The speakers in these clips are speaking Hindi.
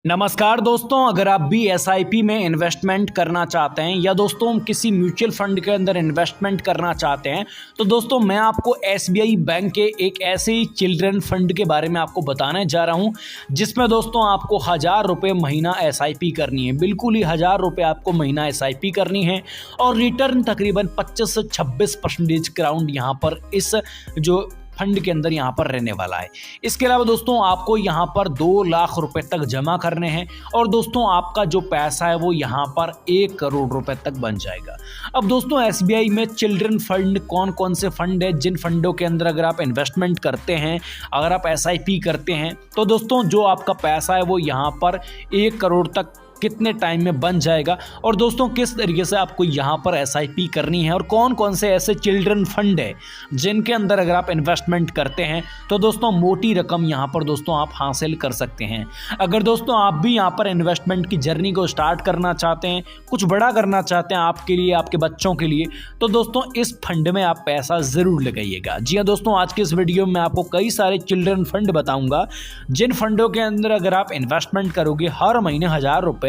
नमस्कार दोस्तों, अगर आप भी एसआईपी में इन्वेस्टमेंट करना चाहते हैं या दोस्तों किसी म्यूचुअल फंड के अंदर इन्वेस्टमेंट करना चाहते हैं तो दोस्तों मैं आपको एसबीआई बैंक के एक ऐसे ही चिल्ड्रन फंड के बारे में आपको बताने जा रहा हूं जिसमें दोस्तों आपको 1000 रुपये महीना एसआईपी करनी है। बिल्कुल ही 1000 रुपये आपको महीना एसआईपी करनी है और रिटर्न तकरीबन 25 से 26% के अराउंड यहाँ पर इस जो फंड के अंदर यहाँ पर रहने वाला है। इसके अलावा दोस्तों आपको यहाँ पर 2 लाख रुपए तक जमा करने हैं और दोस्तों आपका जो पैसा है वो यहाँ पर 1 करोड़ रुपए तक बन जाएगा। अब दोस्तों एसबीआई में चिल्ड्रन फंड कौन कौन से फंड है, जिन फंडों के अंदर अगर आप इन्वेस्टमेंट करते हैं, अगर आप एसआईपी करते हैं तो दोस्तों जो आपका पैसा है वो यहाँ पर 1 करोड़ तक कितने टाइम में बन जाएगा और दोस्तों किस तरीके से आपको यहाँ पर एसआईपी करनी है और कौन कौन से ऐसे चिल्ड्रन फंड है जिनके अंदर अगर आप इन्वेस्टमेंट करते हैं तो दोस्तों मोटी रकम यहाँ पर दोस्तों आप हासिल कर सकते हैं। अगर दोस्तों आप भी यहाँ पर इन्वेस्टमेंट की जर्नी को स्टार्ट करना चाहते हैं, कुछ बड़ा करना चाहते हैं आपके लिए, आपके बच्चों के लिए, तो दोस्तों इस फंड में आप पैसा ज़रूर लगाइएगा। जी हाँ दोस्तों, आज के इस वीडियो में आपको कई सारे चिल्ड्रन फंड बताऊँगा जिन फंडों के अंदर अगर आप इन्वेस्टमेंट करोगे हर महीने 1000 रुपये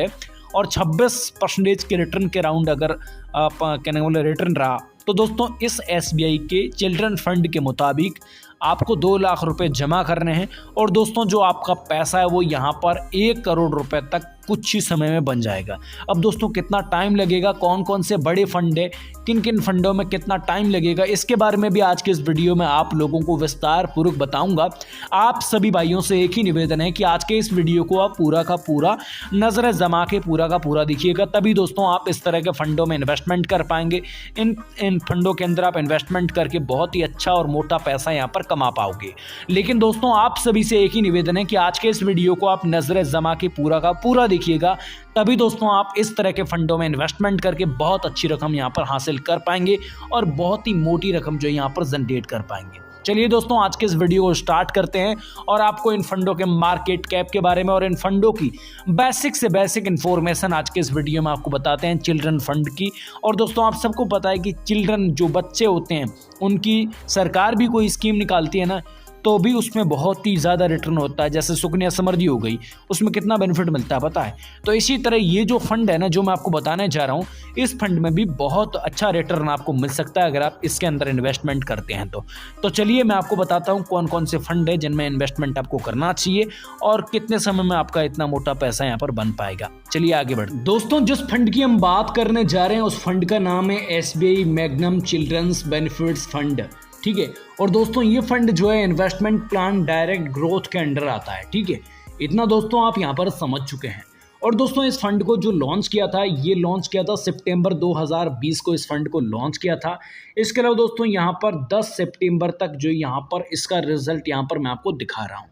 और 26% के रिटर्न के राउंड अगर आप कहने वाले रिटर्न रहा तो दोस्तों इस एसबीआई के चिल्ड्रन फंड के मुताबिक आपको 2 लाख रुपए जमा करने हैं और दोस्तों जो आपका पैसा है वो यहाँ पर 1 करोड़ रुपए तक कुछ ही समय में बन जाएगा। अब दोस्तों कितना टाइम लगेगा, कौन कौन से बड़े फंड है, किन किन फंडों में कितना टाइम लगेगा, इसके बारे में भी आज के इस वीडियो में आप लोगों को विस्तार पूर्वक बताऊंगा। आप सभी भाइयों से एक ही निवेदन है कि आज के इस वीडियो को आप पूरा का पूरा नजर जमा के पूरा का पूरा देखिएगा, तभी दोस्तों आप इस तरह के फंडों में इन्वेस्टमेंट कर पाएंगे। इन फंडों के अंदर आप इन्वेस्टमेंट करके बहुत ही अच्छा और मोटा पैसा यहाँ पर कमा पाओगे। लेकिन दोस्तों आप सभी से एक ही निवेदन है कि आज के इस वीडियो को आप नजर जमा के पूरा का पूरा देखिएगा, तभी दोस्तों आप इस तरह के फंडों में इन्वेस्टमेंट करके बहुत अच्छी रकम यहाँ पर हासिल कर पाएंगे और बहुत ही मोटी रकम जो यहाँ पर जनरेट कर पाएंगे। चलिए दोस्तों आज के इस वीडियो को स्टार्ट करते हैं और आपको इन फंडों के मार्केट कैप के बारे में और इन फंडों की बेसिक से बेसिक इन्फॉर्मेशन आज के इस वीडियो में आपको बताते हैं चिल्ड्रन फंड की। और दोस्तों आप सबको पता है कि चिल्ड्रन जो बच्चे होते हैं उनकी सरकार भी कोई स्कीम निकालती है ना, तो भी उसमें बहुत ही ज़्यादा रिटर्न होता है। जैसे सुकन्या समृद्धि हो गई, उसमें कितना बेनिफिट मिलता है पता है। तो इसी तरह ये जो फंड है ना जो मैं आपको बताने जा रहा हूँ, इस फंड में भी बहुत अच्छा रिटर्न आपको मिल सकता है अगर आप इसके अंदर इन्वेस्टमेंट करते हैं तो चलिए मैं आपको बताता हूँ कौन कौन से फंड है जिनमें इन्वेस्टमेंट आपको करना चाहिए और कितने समय में आपका इतना मोटा पैसा यहाँ पर बन पाएगा। चलिए आगे बढ़ दोस्तों, जिस फंड की हम बात करने जा रहे हैं उस फंड का नाम है SBI Magnum children's benefits fund, ठीक है। और दोस्तों ये फंड जो है इन्वेस्टमेंट प्लान डायरेक्ट ग्रोथ के अंडर आता है, ठीक है। इतना दोस्तों आप यहाँ पर समझ चुके हैं। और दोस्तों इस फंड को जो लॉन्च किया था, ये लॉन्च किया था सितंबर 2020 को इस फंड को लॉन्च किया था। इसके अलावा दोस्तों यहाँ पर 10 सितंबर तक जो यहाँ पर इसका रिजल्ट यहाँ पर मैं आपको दिखा रहा हूँ।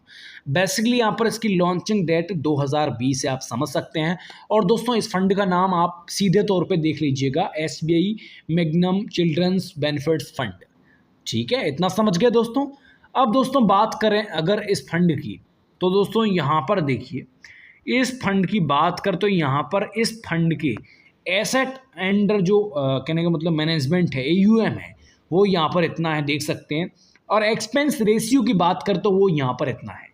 बेसिकली यहाँ पर इसकी लॉन्चिंग डेट 2020 है, आप समझ सकते हैं। और दोस्तों इस फंड का नाम आप सीधे तौर पर देख लीजिएगा, SBI Magnum children's benefits fund, ठीक है। इतना समझ गए दोस्तों। अब दोस्तों बात करें अगर इस फंड की, तो दोस्तों यहाँ पर देखिए इस फंड की बात कर तो यहाँ पर इस फंड के एसेट अंडर जो कहने का मतलब मैनेजमेंट है, एयूएम है, वो यहाँ पर इतना है, देख सकते हैं। और एक्सपेंस रेशियो की बात कर तो वो यहाँ पर इतना है,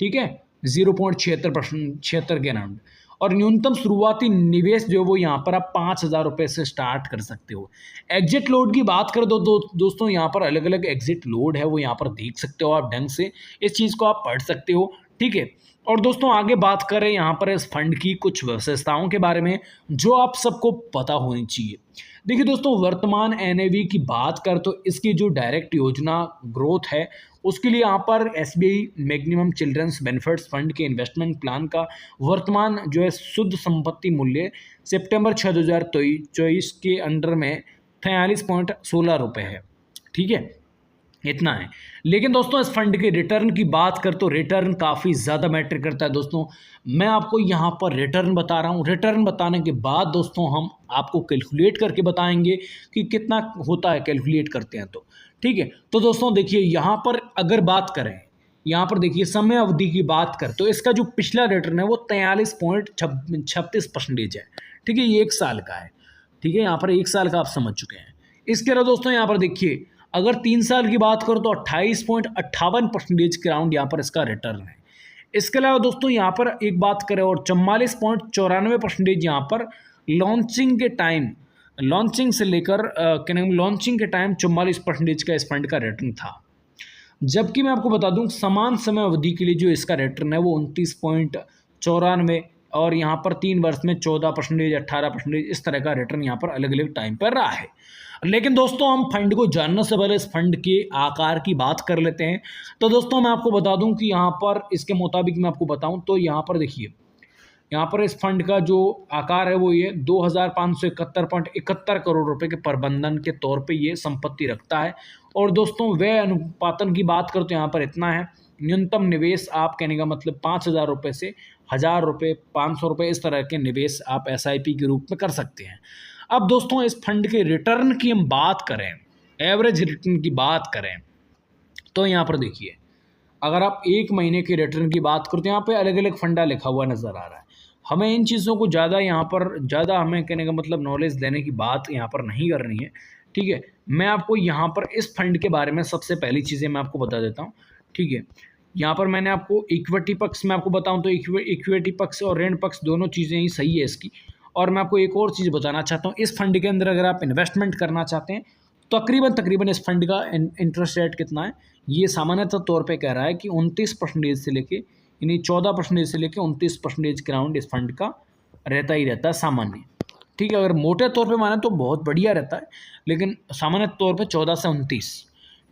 ठीक है, 0.76% के अराउंड। और न्यूनतम शुरुआती निवेश जो वो यहाँ पर आप 5000 रुपये से स्टार्ट कर सकते हो। एग्जिट लोड की बात कर दो दोस्तों यहाँ पर अलग अलग एग्जिट लोड है, वो यहाँ पर देख सकते हो आप ढंग से, इस चीज़ को आप पढ़ सकते हो, ठीक है। और दोस्तों आगे बात करें यहाँ पर इस फंड की कुछ विशेषताओं के बारे में जो आप सबको पता होनी चाहिए। देखिए दोस्तों वर्तमान एनएवी की बात कर तो इसकी जो डायरेक्ट योजना ग्रोथ है उसके लिए यहाँ पर एसबीआई मैग्निमम चिल्ड्रंस बेनिफिट्स फंड के इन्वेस्टमेंट प्लान का वर्तमान जो है शुद्ध संपत्ति मूल्य सितंबर 6 2024 के अंडर में 43.16 रुपये है, ठीक है, इतना है। लेकिन दोस्तों इस फंड के रिटर्न की बात कर तो रिटर्न काफ़ी ज़्यादा मैटर करता है। दोस्तों मैं आपको यहाँ पर रिटर्न बता रहा हूँ, रिटर्न बताने के बाद दोस्तों हम आपको कैलकुलेट करके बताएंगे कि कितना होता है, कैलकुलेट करते हैं तो, ठीक है। तो दोस्तों देखिए यहाँ पर अगर बात करें, यहाँ पर देखिए समय अवधि की बात कर तो इसका जो पिछला रिटर्न है वो 43.36% है, ठीक है, ये 1 साल का है, ठीक है। यहाँ पर 1 साल का आप समझ चुके हैं। इसके अलावा दोस्तों यहाँ पर देखिए अगर 3 साल की बात करो तो 28.58% के अराउंड यहाँ पर इसका रिटर्न है। इसके अलावा दोस्तों यहाँ पर एक बात करें और 44.94% यहाँ पर लॉन्चिंग के टाइम, लॉन्चिंग से लेकर लॉन्चिंग के टाइम 44% का इस फंड का रिटर्न था। जबकि मैं आपको बता दूं समान समय अवधि के लिए जो इसका रिटर्न है वो 29.94 और यहाँ पर 3 वर्ष में 14%, 18% इस तरह का रिटर्न यहाँ पर अलग अलग टाइम पर रहा है। लेकिन दोस्तों हम फंड को जानने से पहले इस फंड के आकार की बात कर लेते हैं। तो दोस्तों मैं आपको बता दूं कि यहाँ पर इसके मुताबिक मैं आपको बताऊं तो यहाँ पर देखिए, यहाँ पर इस फंड का जो आकार है वो ये 2571.71 करोड़ रुपए के प्रबंधन के तौर पे ये संपत्ति रखता है। और दोस्तों व्यय अनुपातन की बात करो तो यहाँ पर इतना है, न्यूनतम निवेश आप कहने का मतलब 5,000 रुपये से 1,000 रुपये, 500 रुपये इस तरह के निवेश आप SIP के रूप में कर सकते हैं। अब दोस्तों इस फंड के रिटर्न की हम बात करें, एवरेज रिटर्न की बात करें तो यहाँ पर देखिए, अगर आप 1 महीने के रिटर्न की बात करो तो यहाँ पे अलग अलग फंडा लिखा हुआ नज़र आ रहा है। हमें इन चीज़ों को ज़्यादा हमें कहने का मतलब नॉलेज देने की बात यहाँ पर नहीं करनी है, ठीक है। मैं आपको यहाँ पर इस फंड के बारे में सबसे पहली चीज़ें मैं आपको बता देता हूँ, ठीक है। यहाँ पर मैंने आपको इक्विटी पक्ष में आपको बताऊँ तो इक्विटी पक्ष और ऋण पक्ष दोनों चीज़ें ही सही है इसकी। और मैं आपको एक और चीज़ बताना चाहता हूँ, इस फंड के अंदर अगर आप इन्वेस्टमेंट करना चाहते हैं तो तकरीबन इस फंड का इंटरेस्ट रेट कितना है, ये सामान्यतः तौर पे कह रहा है कि 29% से लेके यानी 14% से लेके 29% के राउंड इस फंड का रहता ही रहता है सामान्य, ठीक है। अगर मोटे तौर पे माने तो बहुत बढ़िया रहता है, लेकिन सामान्य तौर पे 14 से 29,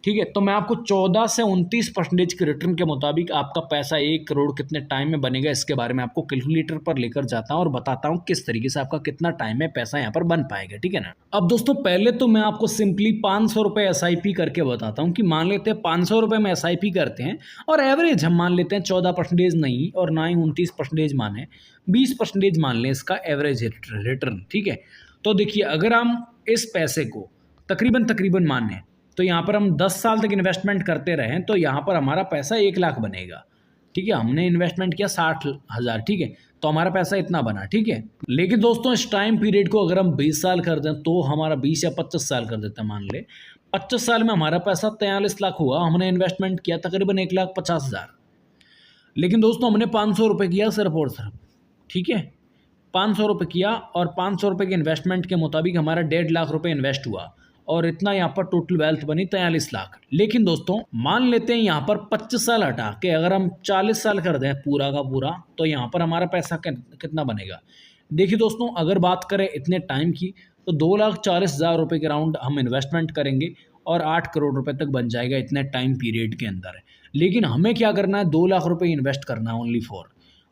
ठीक है। तो मैं आपको 14 से 29% के रिटर्न के मुताबिक आपका पैसा 1 करोड़ कितने टाइम में बनेगा इसके बारे में आपको कैलकुलेटर पर लेकर जाता हूं और बताता हूं किस तरीके से आपका कितना टाइम में पैसा यहां पर बन पाएगा, ठीक है ना। अब दोस्तों पहले तो मैं आपको सिंपली 500 रुपये SIP करके बताता हूं कि मान लेते हैं 500 रुपये में SIP करते हैं और एवरेज हम मान लेते हैं 14% नहीं और ना ही 29% माने, 20% मान लें इसका एवरेज रिटर्न, ठीक है। तो देखिए अगर हम इस पैसे को तकरीबन माने तो यहाँ पर हम 10 साल तक इन्वेस्टमेंट करते रहें तो यहाँ पर हमारा पैसा 1 लाख बनेगा, ठीक है। हमने इन्वेस्टमेंट किया 60,000, ठीक है, तो हमारा पैसा इतना बना, ठीक है। लेकिन दोस्तों इस टाइम पीरियड को अगर हम 20 साल कर दें तो हमारा 20 या 25 साल कर देते हैं, मान ले 25 साल में हमारा पैसा 43 लाख हुआ, हमने इन्वेस्टमेंट किया तकरीबन 1,50,000। लेकिन दोस्तों हमने 500 रुपये किया सिर्फ और सिर्फ, ठीक है, 500 रुपये किया और 500 रुपये के इन्वेस्टमेंट के मुताबिक हमारा 1.5 लाख रुपये इन्वेस्ट हुआ और इतना यहाँ पर टोटल वेल्थ बनी 43 लाख। लेकिन दोस्तों मान लेते हैं यहाँ पर 25 साल हटा के अगर हम 40 साल कर दें पूरा का पूरा तो यहाँ पर हमारा पैसा कितना बनेगा। देखिए दोस्तों अगर बात करें इतने टाइम की तो 2,40,000 रुपये के राउंड हम इन्वेस्टमेंट करेंगे और 8 करोड़ रुपए तक बन जाएगा इतने टाइम पीरियड के अंदर। लेकिन हमें क्या करना है, 2 लाख रुपए इन्वेस्ट करना है ओनली फॉर,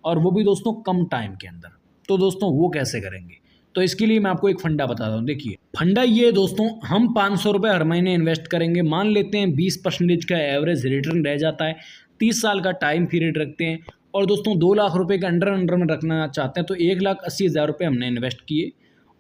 और वो भी दोस्तों कम टाइम के अंदर। तो दोस्तों वो कैसे करेंगे, तो इसके लिए मैं आपको एक फंडा बताता हूँ। देखिए फंडा ये है दोस्तों, हम 500 रुपये हर महीने इन्वेस्ट करेंगे, मान लेते हैं 20% का एवरेज रिटर्न रह जाता है, 30 साल का टाइम पीरियड रखते हैं और दोस्तों 2 लाख रुपए के अंडर में रखना चाहते हैं तो 1,80,000 रुपये हमने इन्वेस्ट किए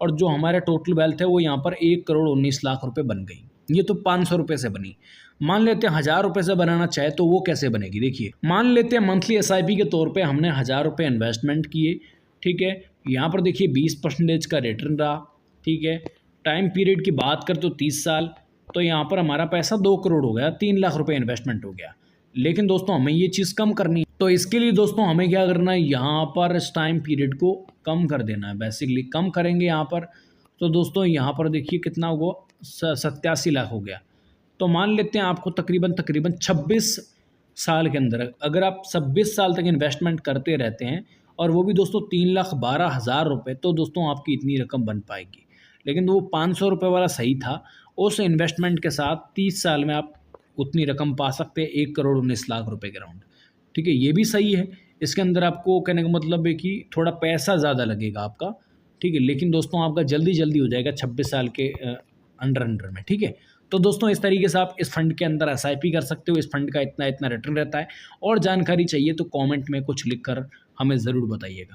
और जो हमारा टोटल वेल्थ है वो यहाँ पर 1,19,00,000 रुपये बन गई। ये तो 500 रुपये से बनी। मान लेते हैं 1,000 रुपये से बनाना चाहे तो वो कैसे बनेगी। देखिए मान लेते हैं मंथली SIP के तौर पे हमने 1,000 रुपये इन्वेस्टमेंट किए, ठीक है। यहाँ पर देखिए 20% का रिटर्न रहा, ठीक है। टाइम पीरियड की बात कर तो 30 साल, तो यहाँ पर हमारा पैसा 2 करोड़ हो गया, 3 लाख रुपये इन्वेस्टमेंट हो गया। लेकिन दोस्तों हमें ये चीज़ कम करनी है, तो इसके लिए दोस्तों हमें क्या करना है, यहाँ पर इस टाइम पीरियड को कम कर देना है। बेसिकली कम करेंगे यहाँ पर, तो दोस्तों यहाँ पर देखिए कितना हुआ, 87 लाख हो गया। तो मान लेते हैं आपको तकरीबन 26 साल के अंदर अगर आप 26 साल तक इन्वेस्टमेंट करते रहते हैं और वो भी दोस्तों 3,12,000 रुपये, तो दोस्तों आपकी इतनी रकम बन पाएगी। लेकिन वो 500 रुपये वाला सही था, उस इन्वेस्टमेंट के साथ 30 साल में आप उतनी रकम पा सकते हैं, 1,19,00,000 रुपये के राउंड, ठीक है। ये भी सही है, इसके अंदर आपको कहने का मतलब है कि थोड़ा पैसा ज़्यादा लगेगा आपका, ठीक है। लेकिन दोस्तों आपका जल्दी हो जाएगा 26 साल के अंडर में, ठीक है। तो दोस्तों इस तरीके से आप इस फंड के अंदर SIP कर सकते हो। इस फंड का इतना रिटर्न रहता है। और जानकारी चाहिए तो कमेंट में कुछ लिखकर हमें ज़रूर बताइएगा।